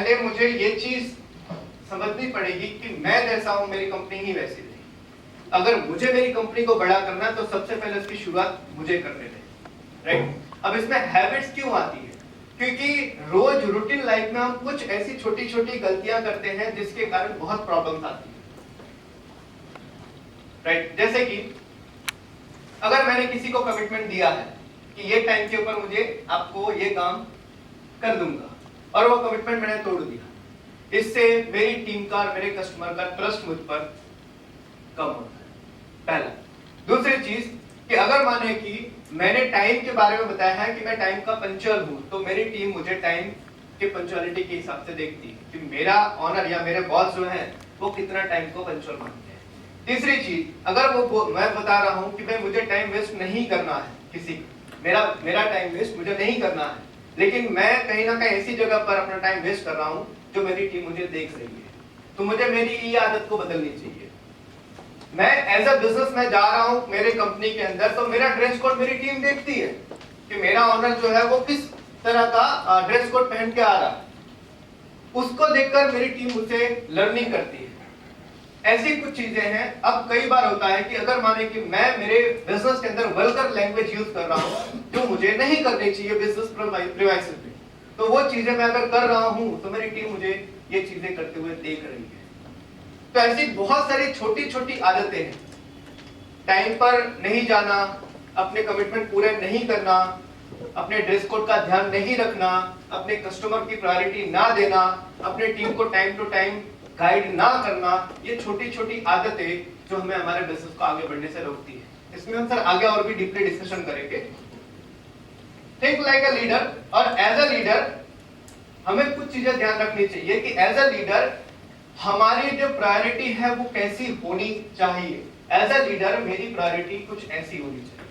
पहले मुझे ये चीज समझनी पड़ेगी कि मैं जैसा हूं मेरी कंपनी ही वैसी रही। अगर मुझे मेरी कंपनी को बड़ा करना है तो सबसे पहले उसकी शुरुआत मुझे करने दें, राइट। अब इसमें हैबिट्स क्यों आती है? क्योंकि रोज रूटीन लाइफ में हम कुछ ऐसी छोटी छोटी गलतियां करते हैं जिसके कारण बहुत प्रॉब्लम्स आती है, राइट। जैसे कि अगर मैंने किसी को कमिटमेंट दिया है कि ये टाइम के ऊपर मुझे आपको ये काम कर दूंगा और वो कमिटमेंट मैंने तोड़ दिया, इससे मेरी टीम का और मेरे कस्टमर का ट्रस्ट मुझ पर कम होता है, पहला। दूसरी चीज कि अगर माने कि मैंने टाइम के बारे में बताया है कि मैं टाइम का पंक्चुअल हूं, तो मेरी टीम मुझे टाइम के पंक्चुअलिटी के हिसाब से देखती है कि मेरा ऑनर या मेरे बॉस जो है वो कितना टाइम को पंक्चुअल मानते हैं। तीसरी चीज, अगर वो मैं बता रहा हूं कि मुझे टाइम वेस्ट नहीं करना है, किसी मेरा टाइम वेस्ट मुझे नहीं करना है, लेकिन मैं कहीं ना कहीं ऐसी जगह पर अपना टाइम वेस्ट कर रहा हूं जो मेरी टीम मुझे देख रही है, तो मुझे मेरी ये आदत को बदलनी चाहिए। मैं एज अ बिजनेस में जा रहा हूं मेरे कंपनी के अंदर, तो मेरा ड्रेस कोड मेरी टीम देखती है कि मेरा ऑनर जो है वो किस तरह का ड्रेस कोड पहन के आ रहा है, उसको देखकर मेरी टीम मुझसे लर्निंग करती है। ऐसी कुछ चीजें हैं। अब कई बार होता है कि अगर माने कि मैं मेरे बिजनेस के अंदर वल्गर लैंग्वेज यूज कर रहा हूं जो मुझे नहीं करनी चाहिए बिजनेस प्रीमाइसेस में, तो वो चीजें मैं अगर कर रहा हूं तो मेरी टीम मुझे ये चीजें करते हुए देख रही है। तो ऐसी बहुत सारी छोटी छोटी आदतें हैं, टाइम पर नहीं जाना, अपने कमिटमेंट पूरे नहीं करना, अपने ड्रेस कोड का ध्यान नहीं रखना, अपने कस्टमर की प्रायोरिटी ना देना, अपने टीम को टाइम टू टाइम गाइड ना करना, ये छोटी छोटी आदतें जो हमें हमारे बिजनेस को आगे बढ़ने से रोकती है। इसमें हम सर आगे और भी डीपली डिस्कशन करेंगे। थिंक लाइक अ लीडर, और एज अ लीडर हमें कुछ चीजें ध्यान रखनी चाहिए कि एज अ लीडर हमारी जो प्रायोरिटी है वो कैसी होनी चाहिए। एज अ लीडर मेरी प्रायोरिटी कुछ ऐसी होनी चाहिए।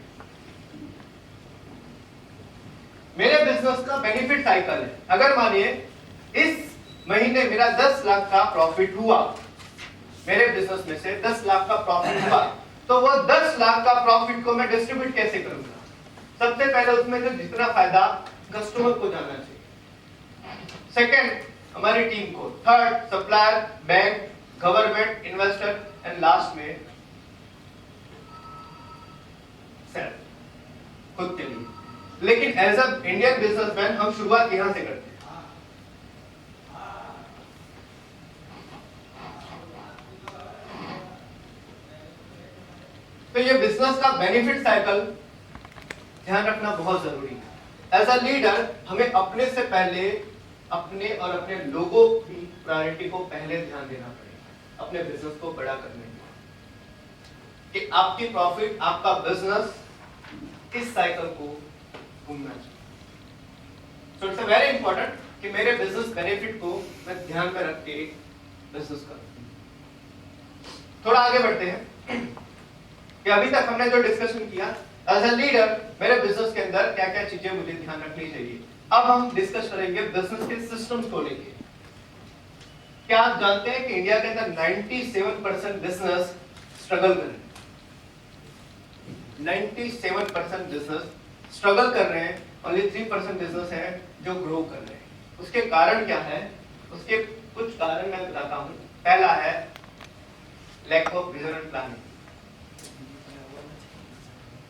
मेरे बिजनेस का बेनिफिट साइकिल है, अगर मानिए इस महीने मेरा 10 लाख का प्रॉफिट हुआ, मेरे बिजनेस में से 10 लाख का प्रॉफिट हुआ, तो वो 10 लाख का प्रॉफिट को मैं डिस्ट्रीब्यूट कैसे करूंगा? सबसे पहले उसमें जो जितना फायदा कस्टमर को जाना चाहिए, सेकंड हमारी टीम को, third supplier, bank, government, investor, and last में सेल्फ, खुद के लिए। लेकिन एज अ इंडियन बिजनेसमैन हम शुरुआत यहां से करते हैं। तो ये बिजनेस का बेनिफिट साइकिल ध्यान रखना बहुत जरूरी है। एज अ लीडर हमें अपने से पहले अपने और अपने लोगों की प्रायोरिटी को पहले ध्यान देना पड़ेगा, अपने बिजनेस को बड़ा करने के लिए, कि आपकी प्रॉफिट, आपका बिजनेस इस साइकिल को घूमना चाहिए। सो इट्स वेरी इंपॉर्टेंट कि मेरे बिजनेस बेनिफिट को मैं ध्यान में रख के बिजनेस करूं। थोड़ा आगे बढ़ते हैं कि अभी तक हमने जो डिस्कशन किया, एज अ लीडर मेरे बिजनेस के अंदर क्या क्या चीजें मुझे ध्यान रखनी चाहिए। अब हम डिस्कस करेंगे बिजनेस के सिस्टम्स को लेके। क्या आप जानते हैं कि इंडिया के अंदर 97% बिजनेस स्ट्रगल कर रहे हैं? 97% बिजनेस स्ट्रगल कर रहे हैं, ओनली 3% बिजनेस है जो ग्रो कर रहे हैं। उसके कारण क्या है? उसके कुछ कारण मैं बताता हूं। पहला है lack of vision and planning.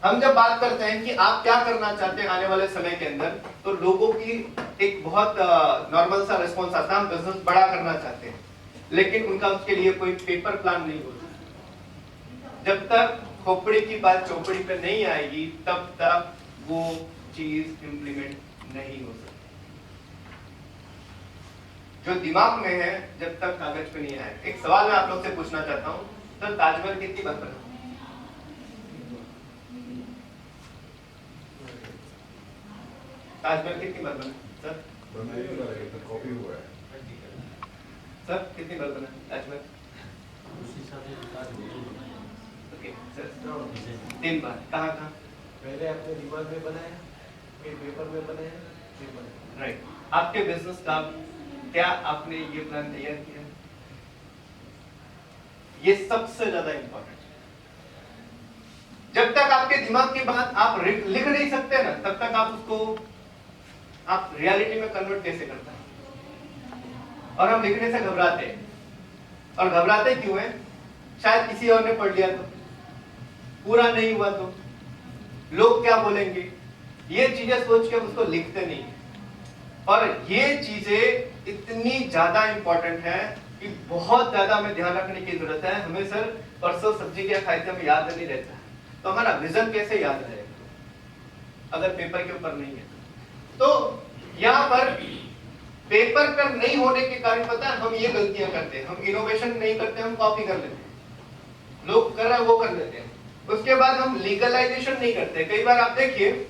हम जब बात करते हैं कि आप क्या करना चाहते हैं आने वाले समय के अंदर, तो लोगों की एक बहुत नॉर्मल सा रिस्पॉन्स आता है, हम बिजनेस बड़ा करना चाहते हैं, लेकिन उनका उसके लिए कोई पेपर प्लान नहीं होता। जब तक खोपड़ी की बात चौपड़ी पे नहीं आएगी तब तक वो चीज इंप्लीमेंट नहीं हो सकती। जो दिमाग में है जब तक कागज पे नहीं आए। एक सवाल मैं आप लोग से पूछना चाहता हूँ, सर ताजमहल कितनी बार बना? ताजमहल कितनी बार बना सर? कॉपी हुआ है सर, कितनी बार बना ताजमहल? ओके सर, 3 बार। कहाँ कहाँ? पहले अपने दिमाग में बनाया, फिर पेपर में बनाया, फिर बनाया। राइट। आपके बिजनेस का क्या आपने ये प्लान तैयार किया? ये सबसे ज्यादा इंपॉर्टेंट है। जब तक आपके दिमाग की बात आप लिख नहीं सकते ना, तब तक आप उसको आप रियलिटी में कन्वर्ट कैसे करते हैं? और हम लिखने से घबराते हैं। और घबराते क्यों हैं? शायद किसी और ने पढ़ लिया तो, पूरा नहीं हुआ तो, लोग क्या बोलेंगे, ये चीजें सोच के हम उसको लिखते नहीं। और ये चीजें इतनी ज्यादा इंपॉर्टेंट है कि बहुत ज्यादा हमें ध्यान रखने की जरूरत है। हमें सर परसों सब्जी क्या खाई थी हमें याद नहीं रहता है, तो हमारा विजन कैसे याद रहेगा अगर पेपर के ऊपर नहीं है? तो यहाँ पर पेपर पर नहीं होने के कारण पता है हम ये गलतियां करते हैं, हम इनोवेशन नहीं करते, हम कॉपी कर लेते हैं। लोग कर रहे हैं वो कर लेते हैं। उसके बाद हम लीगलाइजेशन नहीं करते। कई बार आप देखिए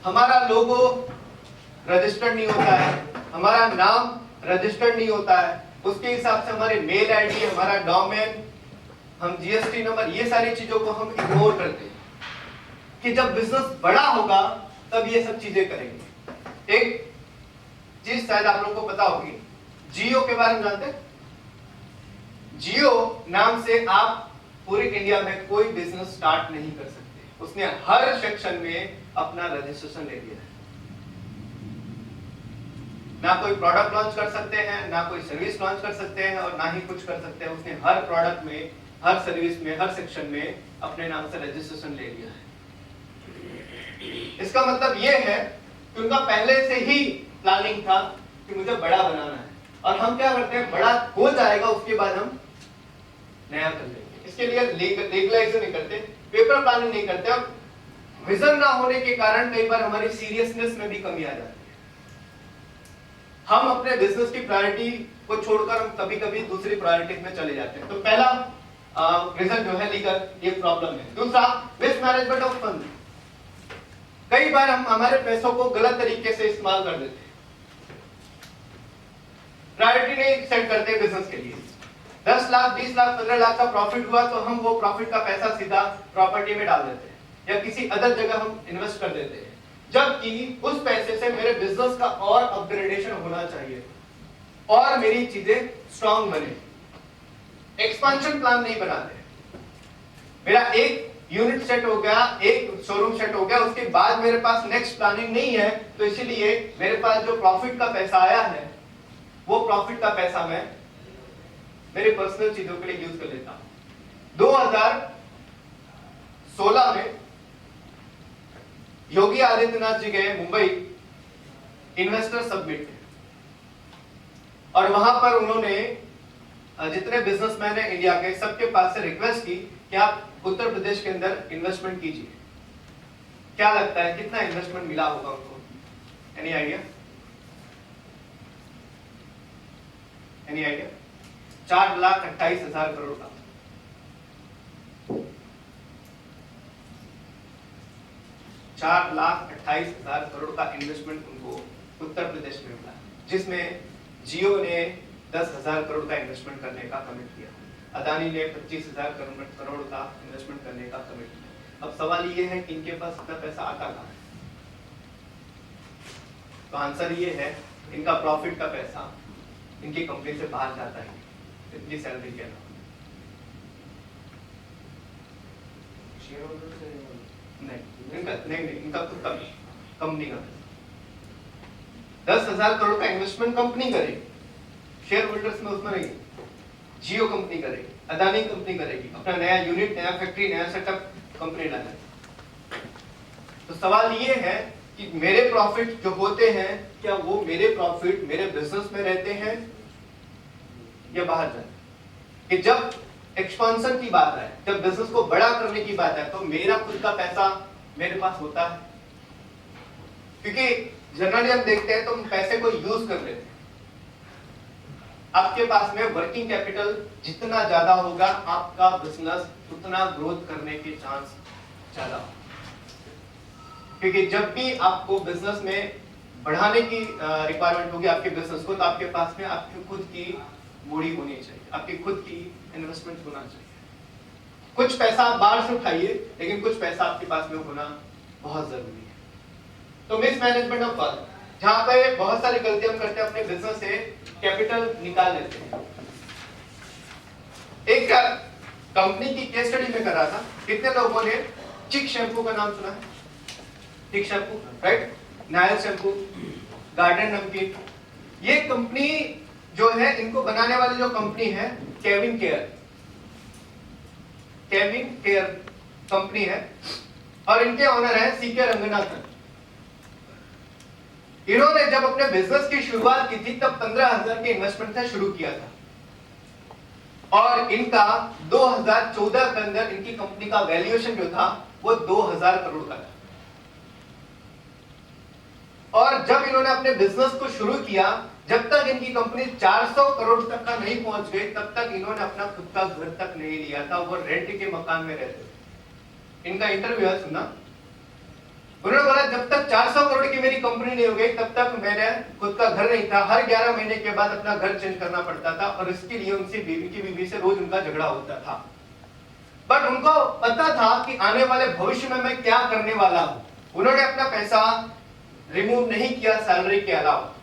हमारा लोगो रजिस्टर्ड नहीं होता है, हमारा नाम रजिस्टर्ड नहीं होता है, उसके हिसाब से हमारे मेल आईडी, हमारा डोमेन, हम जीएसटी नंबर, ये सारी चीजों को हम इग्नोर करते हैं कि जब बिजनेस बड़ा होगा तब ये सब चीजें करेंगे। एक चीज शायद आप लोगों को पता होगी, जियो के बारे में जानते हैं? जियो नाम से आप पूरे इंडिया में कोई बिजनेस स्टार्ट नहीं कर सकते। उसने हर सेक्शन में अपना रजिस्ट्रेशन ले लिया है। ना कोई प्रोडक्ट लॉन्च कर सकते हैं, ना कोई सर्विस लॉन्च कर सकते हैं, और ना ही कुछ कर सकते हैं। उसने हर प्रोडक्ट में, हर सर्विस में, हर सेक्शन में अपने नाम से रजिस्ट्रेशन ले लिया है। इसका मतलब यह है कि उनका पहले से ही प्लानिंग था कि मुझे बड़ा बनाना है, और हम क्या करते हैं, बड़ा हो जाएगा उसके बाद हम नया कर लेंगे। इसके लिए लीगलाइजेशन नहीं करते, पेपर प्लानिंग नहीं करते, और विजन ना होने के कारण कई बार हमारी सीरियसनेस में भी कमी आ जाती है। हम अपने बिजनेस की प्रायोरिटी को छोड़कर हम कभी-कभी दूसरी प्रायोरिटीज में चले जाते हैं। तो पहला रीजन जो है लीगल, ये प्रॉब्लम है। दूसरा मिसमैनेजमेंट ऑफ फंड। कई बार हम हमारे पैसों को गलत तरीके से इस्तेमाल कर देते हैं, प्रायोरिटी नहीं सेट करते बिजनेस के लिए। 10 लाख, 20 लाख, 15 लाख का प्रॉफिट हुआ तो हम वो प्रॉफिट का पैसा सीधा प्रॉपर्टी में डाल देते हैं या किसी अदर जगह हम इन्वेस्ट कर देते हैं, जबकि उस पैसे से मेरे बिजनेस का और अपग्रेडेशन होना चाहिए और मेरी चीजें स्ट्रांग बने। एक्सपेंशन प्लान नहीं बनाते। मेरा एक यूनिट सेट हो गया, एक शोरूम सेट हो गया, उसके बाद मेरे पास नेक्स्ट प्लानिंग नहीं है, तो इसीलिए मेरे पास जो प्रॉफिट का पैसा आया है वो प्रॉफिट का पैसा मैं मेरे पर्सनल चीजों के लिए यूज कर लेता हूं। 2016 में योगी आदित्यनाथ जी गए मुंबई इन्वेस्टर सबमिट, और वहां पर उन्होंने जितने बिजनेसमैन है इंडिया के, सबके पास से रिक्वेस्ट की कि आप उत्तर प्रदेश के अंदर इन्वेस्टमेंट कीजिए। क्या लगता है कितना इन्वेस्टमेंट मिला होगा उनको? Any idea? Any idea? 4,28,000 crore का। 4,28,000 करोड़ का इन्वेस्टमेंट उनको उत्तर प्रदेश में मिला, जिसमें जियो ने 10,000 करोड़ का इन्वेस्टमेंट करने का कमिट किया, अदानी ने 25,000 करोड़ का इन्वेस्टमेंट करने का कमिट किया। अब सवाल ये है कि इनके पास इतना पैसा आता कहां है? तो आंसर ये है, इनका प्रॉफिट का पैसा इनकी कंपनी से बाहर जाता है इतनी सैलरी के अलावा। नहीं, इनका खुद का कंपनी का 10,000 करोड़ का इन्वेस्टमेंट कंपनी करेगी, शेयर होल्डर्स में उसमें नहीं। जियो कंपनी करेगी, अदानी कंपनी करेगी, अपना नया यूनिट, नया फैक्ट्री, नया सेटअप कंपनी डालेगी। तो सवाल ये है कि मेरे प्रॉफिट जो होते हैं, क्या वो मेरे प्रॉफिट मेरे बिजनेस में रहते हैं या बाहर जाते हैं? कि जब एक्सपेंशन की बात है, जब बिजनेस को बड़ा करने की बात है, तो मेरा खुद का पैसा मेरे पास होता है? क्योंकि जनरली हम देखते हैं तो हम पैसे को यूज कर लेते हैं। आपके पास में वर्किंग कैपिटल जितना ज्यादा होगा, आपका बिजनेस उतना ग्रोथ करने के चांस ज्यादा होगा। क्योंकि जब भी आपको बिजनेस में बढ़ाने की रिक्वायरमेंट होगी आपके बिजनेस को, तो आपके पास में आपकी खुद की मूड़ी होनी चाहिए, आपकी खुद की इन्वेस्टमेंट होना चाहिए। कुछ पैसा आप बाहर से उठाइए, लेकिन कुछ पैसा आपके पास में होना बहुत जरूरी है। तो मिसमैनेजमेंट ऑफ फंड, जहां पे बहुत सारी गलतियां हम करते हैं, अपने बिजनेस से कैपिटल निकाल लेते हैं। एक कंपनी की केस स्टडी में कर रहा था, कितने लोगों ने चिक शैम्पू का नाम सुना है? Chik shampoo, right? Nyle shampoo, Garden नमकीन। ये कंपनी जो है इनको बनाने वाली जो कंपनी है केविन केयर कंपनी है और इनके ओनर है सीके रंगनाथन। इन्होंने जब अपने बिजनेस की शुरुआत की थी तब 15,000 के इन्वेस्टमेंट से शुरू किया था और इनका 2014 के अंदर इनकी कंपनी का वैल्यूएशन जो था वो 2,000 करोड़ का था। और जब इन्होंने अपने बिजनेस को शुरू किया, जब तक इनकी कंपनी 400 करोड़ तक का नहीं पहुंच गई तब तक इन्होंने अपना खुद का घर तक नहीं लिया था, वो रेंट के मकान में रहते थे। इनका इंटरव्यू है, सुना, उन्होंने बोला जब तक 400 करोड़ की मेरी कंपनी नहीं हो गई तब तक मेरा खुद का घर नहीं था, हर 11 महीने के बाद अपना घर चेंज करना पड़ता था और इसके लिए उनसे बीवी से रोज उनका झगड़ा होता था। बट उनको पता था कि आने वाले भविष्य में मैं क्या करने वाला हूं। उन्होंने अपना पैसा रिमूव नहीं किया सैलरी के अलावा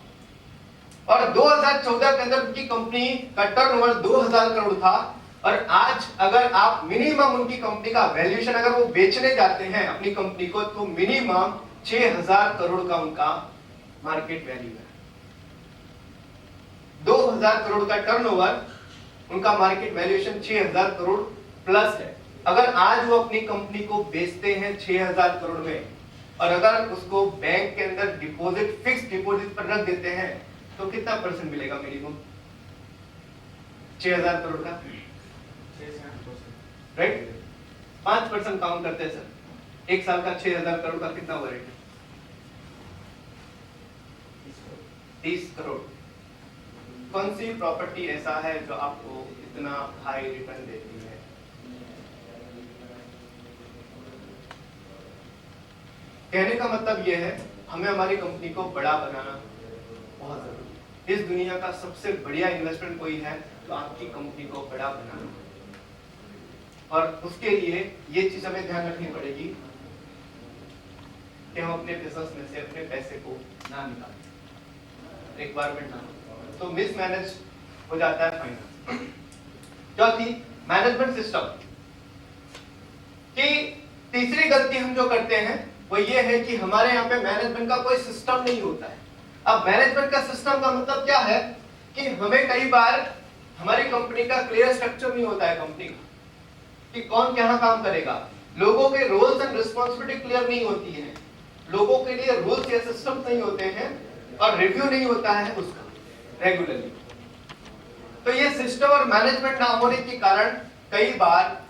और 2014 के अंदर उनकी कंपनी का टर्नओवर 2,000 करोड़ था और आज अगर आप मिनिमम उनकी कंपनी का वैल्यूएशन अगर वो बेचने जाते हैं अपनी कंपनी को तो मिनिमम 6,000 करोड़ का उनका मार्केट वैल्यू है। 2,000 करोड़ का टर्नओवर, उनका मार्केट वैल्यूएशन 6,000 करोड़ प्लस है। अगर आज वो अपनी कंपनी को बेचते हैं 6,000 करोड़ में और अगर उसको बैंक के अंदर डिपॉजिट, फिक्स डिपॉजिट पर रख देते हैं तो कितना परसेंट मिलेगा मिनिमम? 6,000 करोड़ का, राइट? 5% काउंट करते हैं सर, एक साल का 6,000 करोड़ का कितना हुआ रेट? 30 करोड़। कौन सी प्रॉपर्टी ऐसा है जो आपको इतना हाई रिटर्न देती है? कहने का मतलब यह है हमें हमारी कंपनी को बड़ा बनाना बहुत जरूरी है। इस दुनिया का सबसे बढ़िया इन्वेस्टमेंट कोई है तो आपकी कंपनी को बड़ा बनाना, और उसके लिए ये चीज हमें ध्यान रखनी पड़ेगी कि हम अपने बिजनेस में से अपने पैसे को ना निकालें, रिक्वायरमेंट ना हो तो मिसमैनेज हो जाता है फाइनेंस। चौथी, मैनेजमेंट सिस्टम की तीसरी गलती हम जो करते हैं वो ये है कि हमारे यहाँ पे मैनेजमेंट का कोई सिस्टम नहीं होता है। अब मैनेजमेंट का सिस्टम का मतलब क्या है कि हमें कई बार हमारी कंपनी का क्लियर स्ट्रक्चर नहीं होता है कंपनी का कि कौन क्या काम करेगा, लोगों के रोल्स एंड रिस्पांसिबिलिटी क्लियर नहीं होती है, लोगों के लिए रूल्स या सिस्टम नहीं होते हैं और रिव्यू नहीं होता है उसका रेगुलरली। तो ये सिस्टम और मैनेजमेंट ना होने के कारण कई बार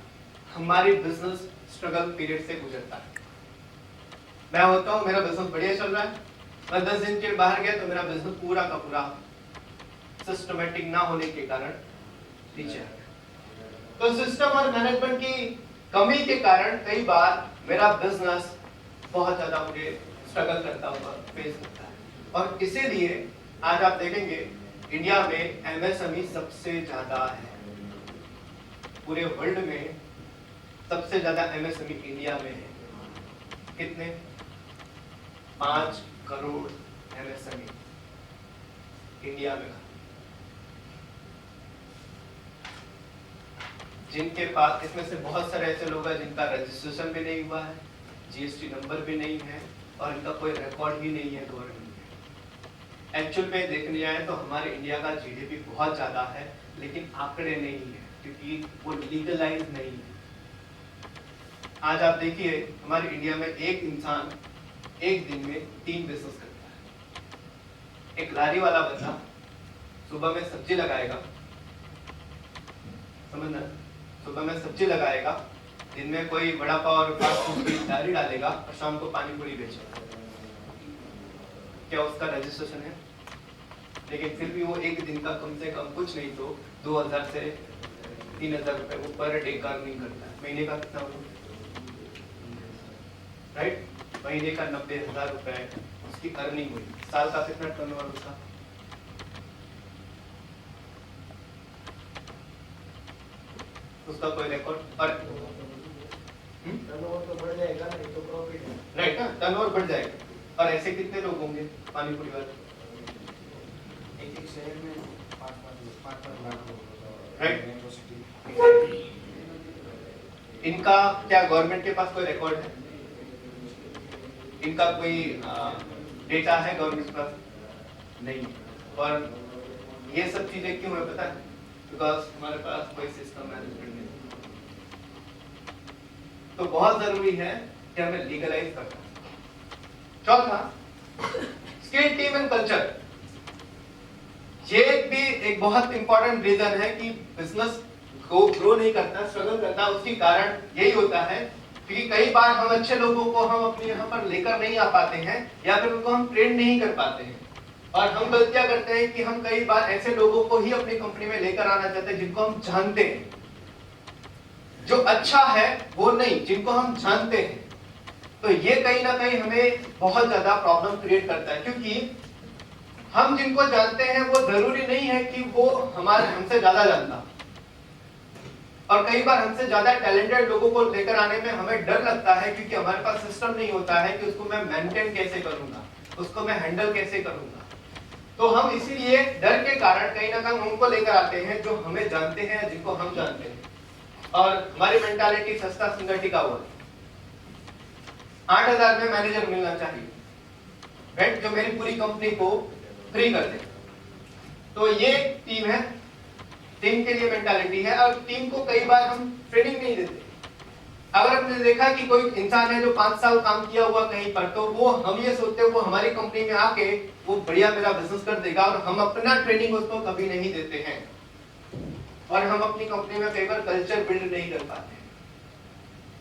हमारी बिजनेस स्ट्रगल पीरियड से गुजरता है। मैं होता हूं मेरा बिजनेस बढ़िया चल रहा है, मैं 10 दिन के बाहर गया तो मेरा बिजनेस पूरा का पूरा सिस्टमैटिक ना होने के कारण नीचे आ गया। तो सिस्टम और मैनेजमेंट की कमी के कारण कई बार मेरा बिजनेस बहुत ज्यादा मुझे स्ट्रगल करता हुआ फेस करता है। और इसीलिए आज आप देखेंगे इंडिया में एमएसएमई सबसे ज्यादा है, पूरे वर्ल्ड में सबसे ज्यादा एमएसएमई इंडिया में है। कितने? 5 करोड़ एमएसएमई इंडिया में, जिनके पास, इसमें से बहुत सारे ऐसे लोग हैं जिनका रजिस्ट्रेशन भी नहीं हुआ है, जीएसटी नंबर भी नहीं है और इनका कोई रिकॉर्ड भी नहीं है गवर्नमेंट में। एक्चुअल में देखने जाए तो हमारे इंडिया का जीडीपी बहुत ज्यादा है लेकिन आंकड़े नहीं है क्योंकि वो लीगलाइज नहीं है। आज आप देखिए हमारे इंडिया में एक इंसान एक दिन में 3 बिजनेस करता है। एक लारी वाला बंदा सुबह में सब्जी लगाएगा, समझना, सुबह में सब्जी लगाएगा, दिन में कोई वड़ा पाव और फास्ट फूड की लारी डालेगा और शाम को पानी पूरी बेचेगा। क्या उसका रजिस्ट्रेशन है? लेकिन फिर भी वो एक दिन का कम से कम कुछ नहीं तो 2,000 से 3,000 रुपए वो पर डे का अर्निंग करता है। महीने का कितना होगा? राइट, महीने का 90,000 रुपए उसकी अर्निंग हुई। साल का कितना टर्नओवर उसका? उसका कोई रिकॉर्ड? और टर्नओवर तो बढ़ जाएगा, नहीं तो प्रॉफिट है, राइट ना, टर्नओवर बढ़ जाएगा। और ऐसे कितने लोग होंगे पानीपुरी वाले? एक शहर में 5 लाख लोग, राइट। Metro city. इनका क्या गवर्नमेंट के पास कोई रिकॉर्ड है? इनका कोई डेटा है गवर्नमेंट के पास? नहीं। और ये सब चीजें क्यों है पता है? बिकॉज हमारे पास कोई सिस्टम मैनेजमेंट नहीं है। तो बहुत जरूरी है कि हमें लीगलाइज करना। चौथा, स्किल टीम एंड कल्चर। ये भी एक बहुत इंपॉर्टेंट रीजन है कि बिजनेस ग्रो नहीं करता, स्ट्रगल करता। उसकी कारण यही होता है क्योंकि कई बार हम अच्छे लोगों को हम अपने यहाँ पर लेकर नहीं आ पाते हैं या फिर उनको हम ट्रेन नहीं कर पाते हैं। और हम गलतियां करते हैं कि हम कई बार ऐसे लोगों को ही अपनी कंपनी में लेकर आना चाहते हैं जिनको हम जानते हैं, जो अच्छा है वो नहीं, जिनको हम जानते हैं। तो ये कहीं ना कहीं हमें बहुत ज्यादा प्रॉब्लम क्रिएट करता है, क्योंकि हम जिनको जानते हैं वो जरूरी नहीं है कि वो हमसे ज्यादा जानता। और कई बार हमसे ज्यादा टैलेंटेड लोगों को लेकर आने में हमें डर लगता है, क्योंकि हमारे पास सिस्टम नहीं होता है कि उसको मैं मेंटेन कैसे करूंगा, उसको मैं हैंडल कैसे करूंगा। तो हम इसीलिए डर के कारण कहीं ना कहीं उनको लेकर आते हैं जो हमें जानते हैं, जिनको हम जानते हैं। और हमारी मेंटालिटी सस्ता सुंदर टिका हुआ है। 8,000 में मैनेजर मिलना चाहिए, राइट, जो मेरी पूरी कंपनी को फ्री कर दे। तो ये टीम है, टीम के लिए मेंटालिटी है। और टीम को कई बार हम ट्रेनिंग नहीं देते। अगर हमने देखा कि कोई इंसान है जो 5 साल काम किया हुआ कहीं पर, तो वो हम ये सोचते हैं वो हमारी कंपनी में आके वो बढ़िया मेरा बिजनेस कर देगा, और हम अपना ट्रेनिंग उसको कभी नहीं देते हैं। और हम अपनी कंपनी में कई बार कल्चर बिल्ड नहीं कर पाते।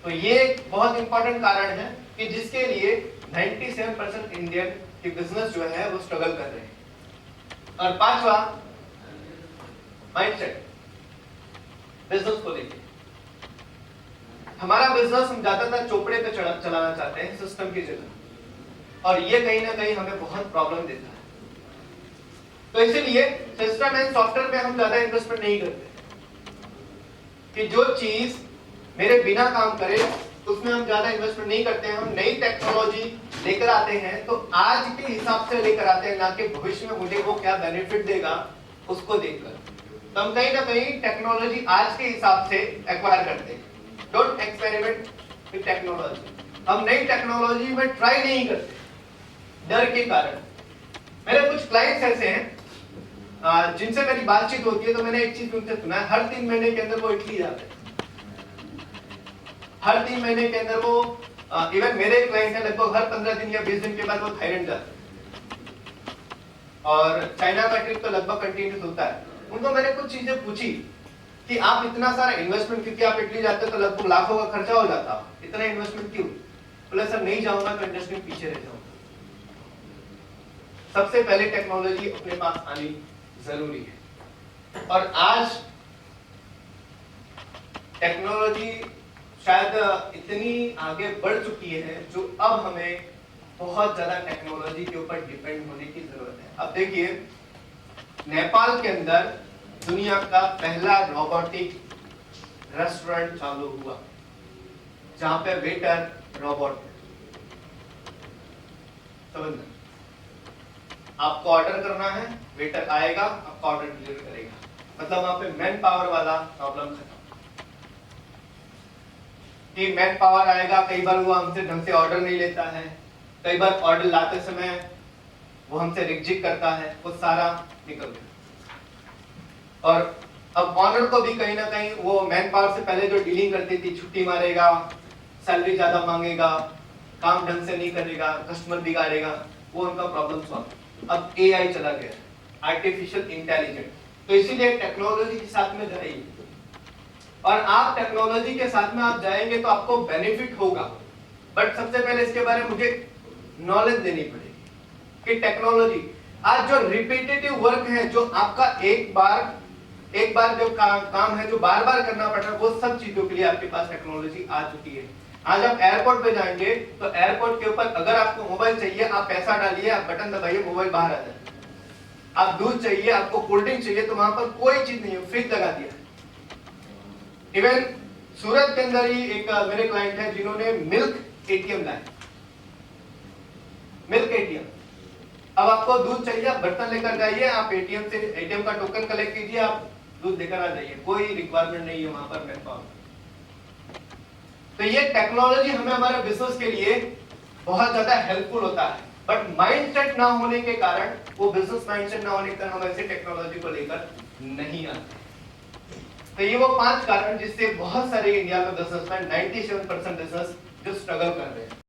तो ये एक बहुत इंपॉर्टेंट कारण है कि जिसके लिए 97% इंडियन के बिजनेस जो है वो स्ट्रगल कर रहे हैं। और पांचवा, माइंडसेट बिजनेस को लेकर। हमारा बिजनेस हम ज्यादातर चोपड़े पे चलाना चाहते हैं सिस्टम की जगह, और ये कहीं ना कहीं हमें बहुत प्रॉब्लम देता है। तो इसीलिए सिस्टम एंड सॉफ्टवेयर में हम ज्यादा इन्वेस्टमेंट नहीं करते कि जो चीज मेरे बिना काम करे उसमें हम ज्यादा इन्वेस्टमेंट नहीं करते हैं। हम नई टेक्नोलॉजी लेकर आते हैं तो आज के हिसाब से लेकर आते हैं, ना कि भविष्य में मुझे वो क्या बेनिफिट देगा उसको देखकर। तो हम कहीं ना कहीं टेक्नोलॉजी आज के हिसाब से एक्वायर करते हैं। Don't experiment with technology. हम नई टेक्नोलॉजी में ट्राई नहीं करते डर के कारण। मेरे कुछ क्लाइंट्स ऐसे हैं जिनसे मेरी बातचीत होती है, तो मैंने एक चीज उनसे सुना है, हर 3 महीने के अंदर वो इटली जाते हैं। हर 3 महीने के अंदर वो इवन मेरे क्लाइंट है लगभग हर 15 दिन या 20 दिन के बाद वो थाईलैंड जाते हैं। और चाइना का ट्रिप तो लगभग कंटिन्यूस होता है। उनको मैंने कुछ चीजें पूछी कि आप इतना सारा इन्वेस्टमेंट, क्योंकि आप इटली जाते हो तो लगभग लाखों का खर्चा हो जाता, इतना इन्वेस्टमेंट क्यों? बोले सर नहीं जाऊंगा तो इंडस्ट्री में पीछे रह जाऊंगा। सबसे पहले टेक्नोलॉजी अपने पास आनी जरूरी है। और आज टेक्नोलॉजी शायद इतनी आगे बढ़ चुकी है जो अब हमें बहुत ज्यादा टेक्नोलॉजी के ऊपर डिपेंड होने की जरूरत है। अब देखिए, नेपाल के अंदर दुनिया का पहला रोबोटिक रेस्टोरेंट चालू हुआ, जहां पे वेटर रोबोट। समझना, आपको ऑर्डर करना है, वेटर आएगा, आपका ऑर्डर डिलीवर करेगा। मतलब वहां पे मैन पावर वाला प्रॉब्लम खत्म। कि मैन पावर आएगा, कई बार वो हमसे ढंग से ऑर्डर नहीं लेता है, कई बार ऑर्डर लाते समय वो हमसे रिजेक्ट करता है, वो सारा निकल गया। और अब ऑनर को भी कहीं ना कहीं वो मैन पावर से पहले जो डीलिंग करती थी, छुट्टी मारेगा, सैलरी ज्यादा मांगेगा, काम ढंग से नहीं करेगा, कस्टमर बिगाड़ेगा, वो उनका प्रॉब्लम सॉल्व। अब एआई चला गया, आर्टिफिशियल इंटेलिजेंस। तो इसीलिए टेक्नोलॉजी के साथ में जाइए, और आप टेक्नोलॉजी के साथ में आप जाएंगे तो आपको बेनिफिट होगा। बट सबसे पहले इसके बारे में मुझे नॉलेज देनी पड़ेगी कि टेक्नोलॉजी आज जो रिपीटेटिव वर्क है, जो आपका एक बार जो काम है जो बार बार करना पड़ रहा है, वो सब चीजों के लिए आपके पास टेक्नोलॉजी आ चुकी है। आज आप एयरपोर्ट पे जाएंगे तो एयरपोर्ट के ऊपर अगर आपको मोबाइल चाहिए, आप पैसा डालिए, आप बटन दबाइए, मोबाइल बाहर आ जाए। आप दूध चाहिए, आपको कोल्ड ड्रिंक चाहिए, तो वहां पर कोई चीज नहीं है, फ्रिज लगा दिया। इवन सूरत के अंदर ही एक मेरे क्लाइंट है जिन्होंने मिल्क एटीएम लाया, मिल्क एटीएम। अब आपको दूध चाहिए, आप बर्तन लेकर जाइए, आप एटीएम से एटीएम का टोकन कलेक्ट कीजिए, आप दूध लेकर आ जाइए, कोई रिक्वायरमेंट नहीं है वहां पर मैन पावर। तो ये टेक्नोलॉजी हमें हमारे बिजनेस के लिए बहुत ज्यादा हेल्पफुल होता है। बट माइंडसेट ना होने के कारण, वो बिजनेस माइंडसेट ना होने के कारण हम ऐसे टेक्नोलॉजी को लेकर नहीं आते। तो ये वो 5 कारण जिससे बहुत सारे इंडिया में बिजनेसमैन 97% बिजनेस जो स्ट्रगल कर रहे हैं।